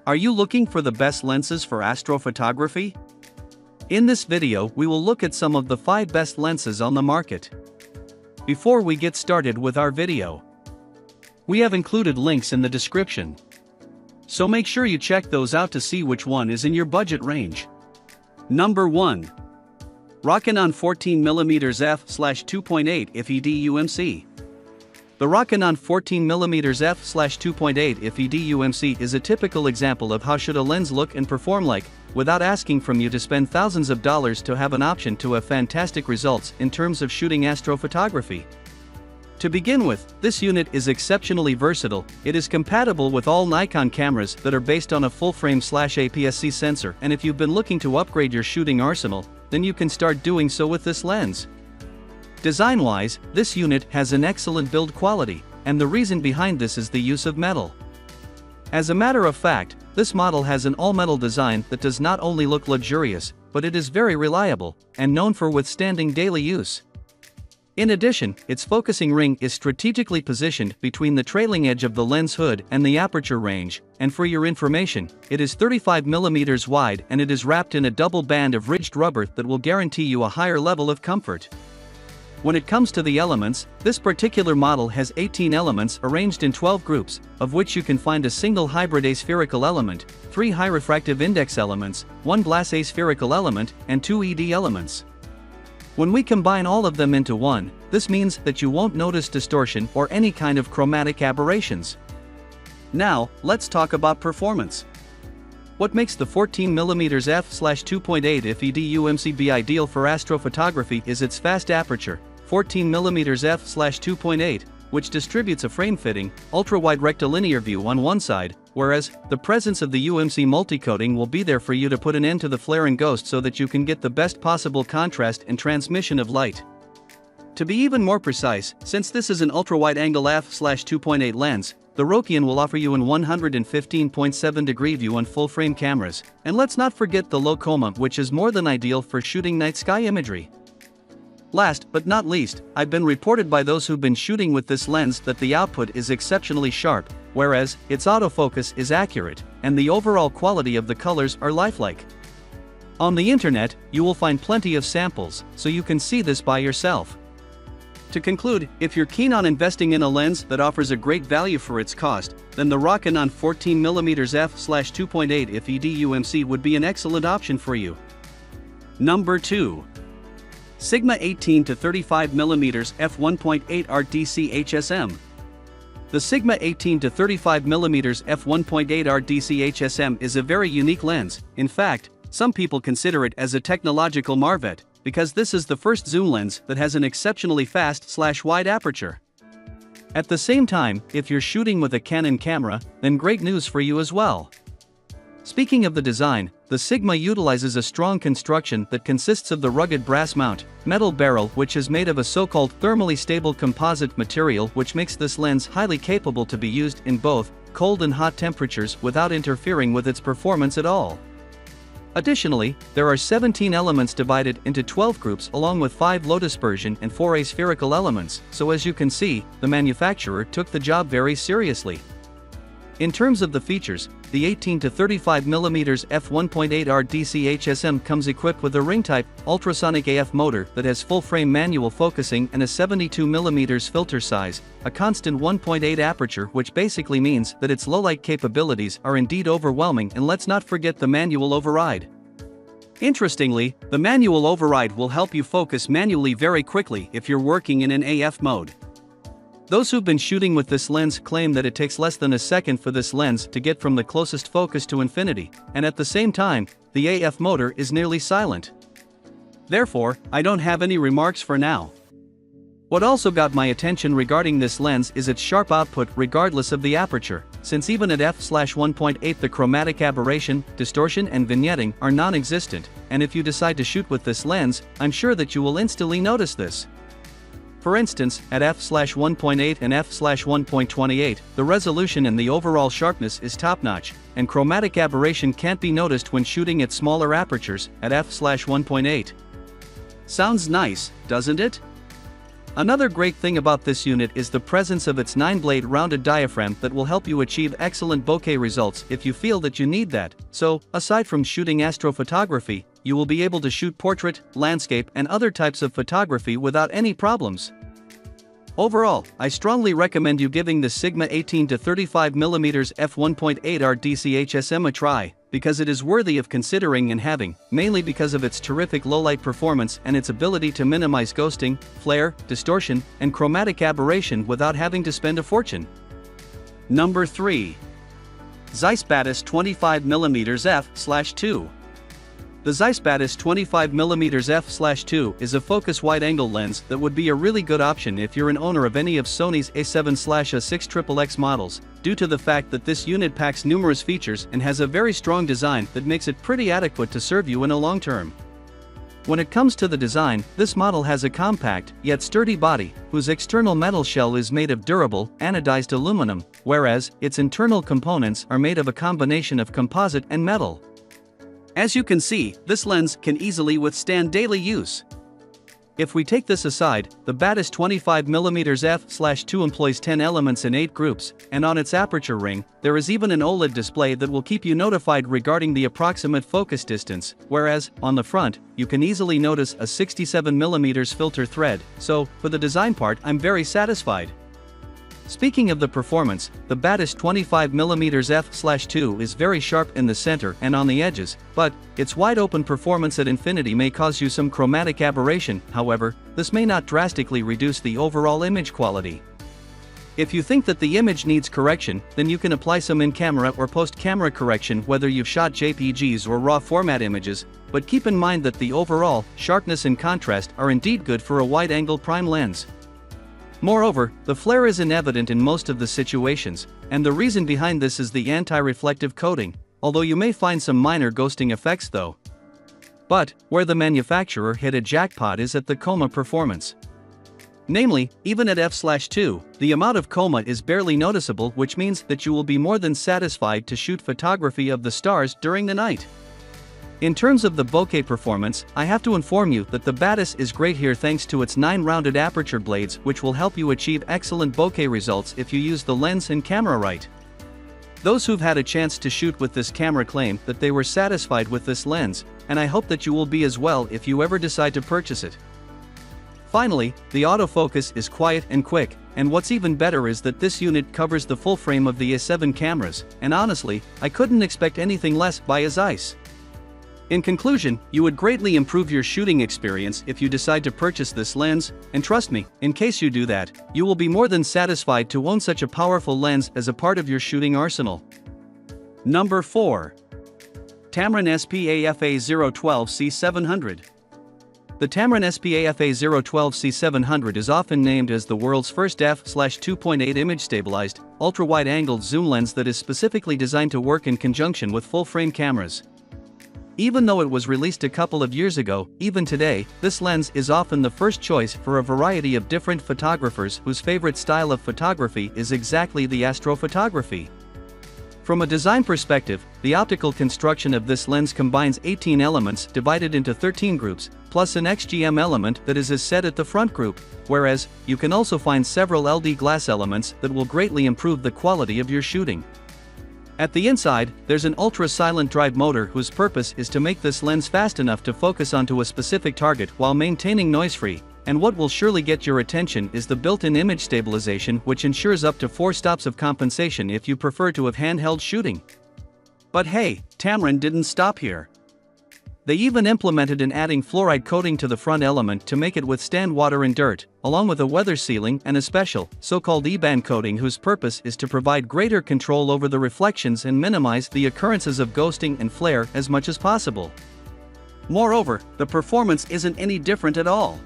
Are you looking for the best lenses for astrophotography? In this video, we will look at some of the 5 best lenses on the market. Before we get started with our video, we have included links in the description, so make sure you check those out to see which one is in your budget range. Number 1. Rokinon 14mm f/2.8 IF ED UMC. The Rokinon 14mm f/2.8 IF ED UMC is a typical example of how should a lens look and perform like, without asking from you to spend thousands of dollars to have an option to have fantastic results in terms of shooting astrophotography. To begin with, this unit is exceptionally versatile. It is compatible with all Nikon cameras that are based on a full-frame/APS-C sensor, and if you've been looking to upgrade your shooting arsenal, then you can start doing so with this lens. Design-wise, this unit has an excellent build quality, and the reason behind this is the use of metal. As a matter of fact, this model has an all-metal design that does not only look luxurious, but it is very reliable, and known for withstanding daily use. In addition, its focusing ring is strategically positioned between the trailing edge of the lens hood and the aperture range, and for your information, it is 35mm wide and it is wrapped in a double band of ridged rubber that will guarantee you a higher level of comfort. When it comes to the elements, this particular model has 18 elements arranged in 12 groups, of which you can find a single hybrid aspherical element, 3 high refractive index elements, 1 glass aspherical element, and 2 ED elements. When we combine all of them into one, this means that you won't notice distortion or any kind of chromatic aberrations. Now, let's talk about performance. What makes the 14mm f/2.8 IF ED UMC be ideal for astrophotography is its fast aperture, 14mm f/2.8, which distributes a frame-fitting, ultra-wide rectilinear view on one side, whereas, the presence of the UMC multi-coating will be there for you to put an end to the flare and ghost so that you can get the best possible contrast and transmission of light. To be even more precise, since this is an ultra-wide-angle f/2.8 lens, the Rokinon will offer you an 115.7-degree view on full-frame cameras, and let's not forget the low coma, which is more than ideal for shooting night sky imagery. Last but not least, I've been reported by those who've been shooting with this lens that the output is exceptionally sharp, whereas, its autofocus is accurate, and the overall quality of the colors are lifelike. On the internet, you will find plenty of samples, so you can see this by yourself. To conclude, if you're keen on investing in a lens that offers a great value for its cost, then the Rokinon 14mm f/2.8 IF ED UMC would be an excellent option for you. Number 2. Sigma 18 to 35mm f1.8 Art DC HSM. The Sigma 18 to 35mm f1.8 Art DC HSM is a very unique lens. In fact, some people consider it as a technological marvel, because this is the first zoom lens that has an exceptionally fast/wide aperture. At the same time, if you're shooting with a Canon camera, then great news for you as well. Speaking of the design, the Sigma utilizes a strong construction that consists of the rugged brass mount, metal barrel which is made of a so-called thermally stable composite material which makes this lens highly capable to be used in both cold and hot temperatures without interfering with its performance at all. Additionally, there are 17 elements divided into 12 groups along with 5 low dispersion and 4 aspherical elements, so as you can see, the manufacturer took the job very seriously. In terms of the features, the 18 to 35mm f1.8 Art DC HSM comes equipped with a ring-type, ultrasonic AF motor that has full-frame manual focusing and a 72mm filter size, a constant 1.8 aperture, which basically means that its low-light capabilities are indeed overwhelming, and let's not forget the manual override. Interestingly, the manual override will help you focus manually very quickly if you're working in an AF mode. Those who've been shooting with this lens claim that it takes less than a second for this lens to get from the closest focus to infinity, and at the same time, the AF motor is nearly silent. Therefore, I don't have any remarks for now. What also got my attention regarding this lens is its sharp output regardless of the aperture, since even at f/1.8 the chromatic aberration, distortion and vignetting are non-existent, and if you decide to shoot with this lens, I'm sure that you will instantly notice this. For instance, at f/1.8 and f/1.28, the resolution and the overall sharpness is top-notch, and chromatic aberration can't be noticed when shooting at smaller apertures, at f/1.8. Sounds nice, doesn't it? Another great thing about this unit is the presence of its 9-blade rounded diaphragm that will help you achieve excellent bokeh results if you feel that you need that. So, aside from shooting astrophotography, you will be able to shoot portrait, landscape and other types of photography without any problems. Overall, I strongly recommend you giving the Sigma 18 to 35mm f1.8 Art DC HSM a try, because it is worthy of considering and having, mainly because of its terrific low-light performance and its ability to minimize ghosting, flare, distortion, and chromatic aberration without having to spend a fortune. Number 3. Zeiss Batis 25mm f/2. The Zeiss Batis 25mm f/2 is a focus wide-angle lens that would be a really good option if you're an owner of any of Sony's A7/A6XXX models, due to the fact that this unit packs numerous features and has a very strong design that makes it pretty adequate to serve you in a long term. When it comes to the design, this model has a compact, yet sturdy body, whose external metal shell is made of durable, anodized aluminum, whereas its internal components are made of a combination of composite and metal. As you can see, this lens can easily withstand daily use. If we take this aside, the Batis 25mm f/2 employs 10 elements in 8 groups, and on its aperture ring, there is even an OLED display that will keep you notified regarding the approximate focus distance, whereas, on the front, you can easily notice a 67mm filter thread, so, for the design part I'm very satisfied. Speaking of the performance, the Batis 25mm f/2 is very sharp in the center and on the edges, but its wide-open performance at infinity may cause you some chromatic aberration. However, this may not drastically reduce the overall image quality. If you think that the image needs correction, then you can apply some in-camera or post-camera correction whether you've shot JPGs or RAW format images, but keep in mind that the overall sharpness and contrast are indeed good for a wide-angle prime lens. Moreover, the flare is inevident in most of the situations, and the reason behind this is the anti-reflective coating, although you may find some minor ghosting effects though. But, where the manufacturer hit a jackpot is at the chroma performance. Namely, even at f/2, the amount of chroma is barely noticeable, which means that you will be more than satisfied to shoot photography of the stars during the night. In terms of the bokeh performance, I have to inform you that the Batis is great here thanks to its 9 rounded aperture blades, which will help you achieve excellent bokeh results if you use the lens and camera right. Those who've had a chance to shoot with this camera claim that they were satisfied with this lens, and I hope that you will be as well if you ever decide to purchase it. Finally, the autofocus is quiet and quick, and what's even better is that this unit covers the full frame of the A7 cameras, and honestly, I couldn't expect anything less by a Zeiss. In conclusion, you would greatly improve your shooting experience if you decide to purchase this lens, and trust me, in case you do that, you will be more than satisfied to own such a powerful lens as a part of your shooting arsenal. Number 4. Tamron SP AFA012C700. The Tamron SP AFA012C700 is often named as the world's first f/2.8 image stabilized, ultra-wide-angled zoom lens that is specifically designed to work in conjunction with full-frame cameras. Even though it was released a couple of years ago, even today, this lens is often the first choice for a variety of different photographers whose favorite style of photography is exactly the astrophotography. From a design perspective, the optical construction of this lens combines 18 elements divided into 13 groups, plus an XGM element that is set at the front group, whereas, you can also find several LD glass elements that will greatly improve the quality of your shooting. At the inside, there's an ultra-silent drive motor whose purpose is to make this lens fast enough to focus onto a specific target while maintaining noise-free, and what will surely get your attention is the built-in image stabilization, which ensures up to 4 stops of compensation if you prefer to have handheld shooting. But hey, Tamron didn't stop here. They even implemented an adding fluoride coating to the front element to make it withstand water and dirt, along with a weather sealing and a special, so-called E-band coating whose purpose is to provide greater control over the reflections and minimize the occurrences of ghosting and flare as much as possible. Moreover, the performance isn't any different at all.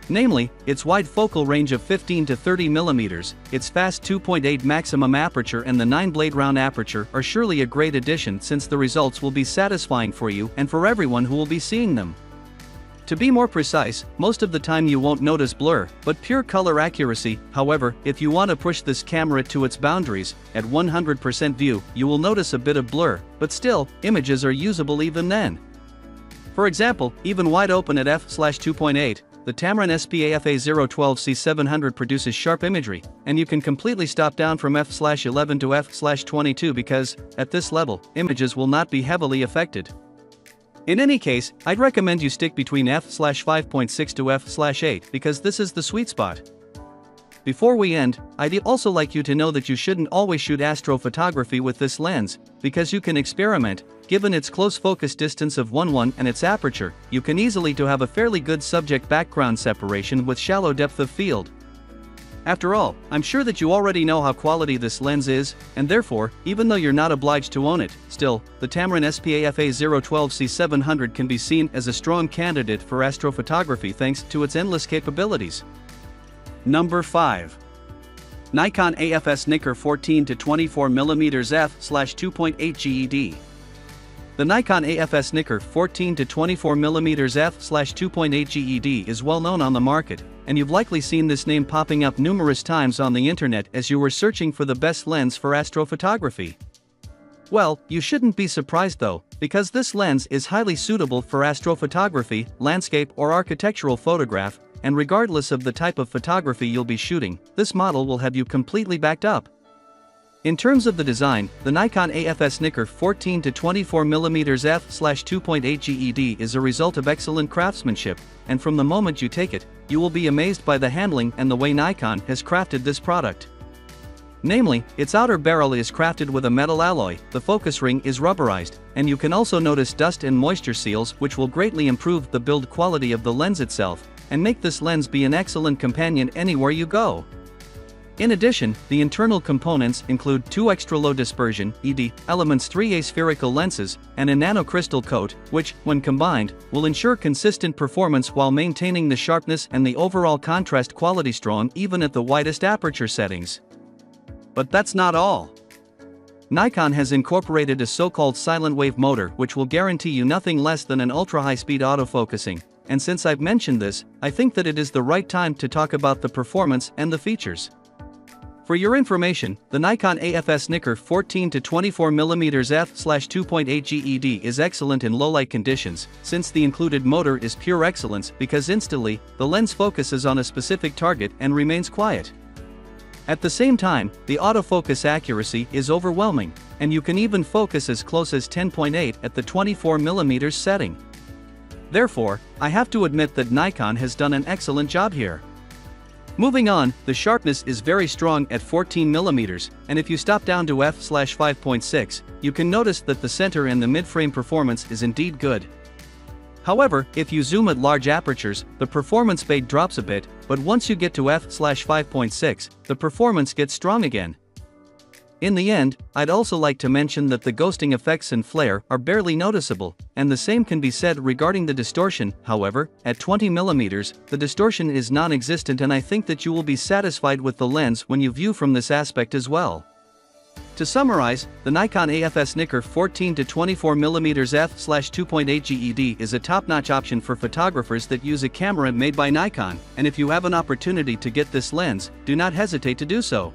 Namely, its wide focal range of 15 to 30 mm, its fast 2.8 maximum aperture and the 9-blade round aperture are surely a great addition, since the results will be satisfying for you and for everyone who will be seeing them. To be more precise, most of the time you won't notice blur, but pure color accuracy. However, if you want to push this camera to its boundaries, at 100% view, you will notice a bit of blur, but still, images are usable even then. For example, even wide open at f/2.8, the Tamron SP AFA012C700 produces sharp imagery, and you can completely stop down from f/11 to f/22 because, at this level, images will not be heavily affected. In any case, I'd recommend you stick between f/5.6 to f/8 because this is the sweet spot. Before we end, I'd also like you to know that you shouldn't always shoot astrophotography with this lens, because you can experiment. Given its close focus distance of 1:1 and its aperture, you can easily have a fairly good subject-background separation with shallow depth of field. After all, I'm sure that you already know how quality this lens is, and therefore, even though you're not obliged to own it, still, the Tamron SP AFA012C700 can be seen as a strong candidate for astrophotography thanks to its endless capabilities. Number 5. Nikon AFS NIKKOR 14 to 24mm f/2.8 GED. The Nikon AFS NIKKOR 14 to 24mm f/2.8 GED is well known on the market, and you've likely seen this name popping up numerous times on the internet as you were searching for the best lens for astrophotography. Well, you shouldn't be surprised though, because this lens is highly suitable for astrophotography, landscape or architectural photograph, and regardless of the type of photography you'll be shooting, this model will have you completely backed up. In terms of the design, the Nikon AFS NIKKOR 14 to 24mm f/2.8 GED is a result of excellent craftsmanship, and from the moment you take it, you will be amazed by the handling and the way Nikon has crafted this product. Namely, its outer barrel is crafted with a metal alloy, the focus ring is rubberized, and you can also notice dust and moisture seals which will greatly improve the build quality of the lens itself, and make this lens be an excellent companion anywhere you go. In addition, the internal components include two extra low dispersion (ED) elements, 3A spherical lenses, and a nanocrystal coat, which, when combined, will ensure consistent performance while maintaining the sharpness and the overall contrast quality strong even at the widest aperture settings. But that's not all. Nikon has incorporated a so-called silent wave motor which will guarantee you nothing less than an ultra-high-speed autofocusing, and since I've mentioned this, I think that it is the right time to talk about the performance and the features. For your information, the Nikon AFS NIKKOR 14 to 24mm f/2.8 GED is excellent in low-light conditions, since the included motor is pure excellence because instantly, the lens focuses on a specific target and remains quiet. At the same time, the autofocus accuracy is overwhelming, and you can even focus as close as 10.8 at the 24mm setting. Therefore, I have to admit that Nikon has done an excellent job here. Moving on, the sharpness is very strong at 14mm, and if you stop down to f/5.6, you can notice that the center and the mid-frame performance is indeed good. However, if you zoom at large apertures, the performance fade drops a bit, but once you get to f/5.6, the performance gets strong again. In the end, I'd also like to mention that the ghosting effects and flare are barely noticeable, and the same can be said regarding the distortion. However, at 20mm, the distortion is non-existent, and I think that you will be satisfied with the lens when you view from this aspect as well. To summarize, the Nikon AFS NIKKOR 14 to 24mm f/2.8 GED is a top-notch option for photographers that use a camera made by Nikon, and if you have an opportunity to get this lens, do not hesitate to do so.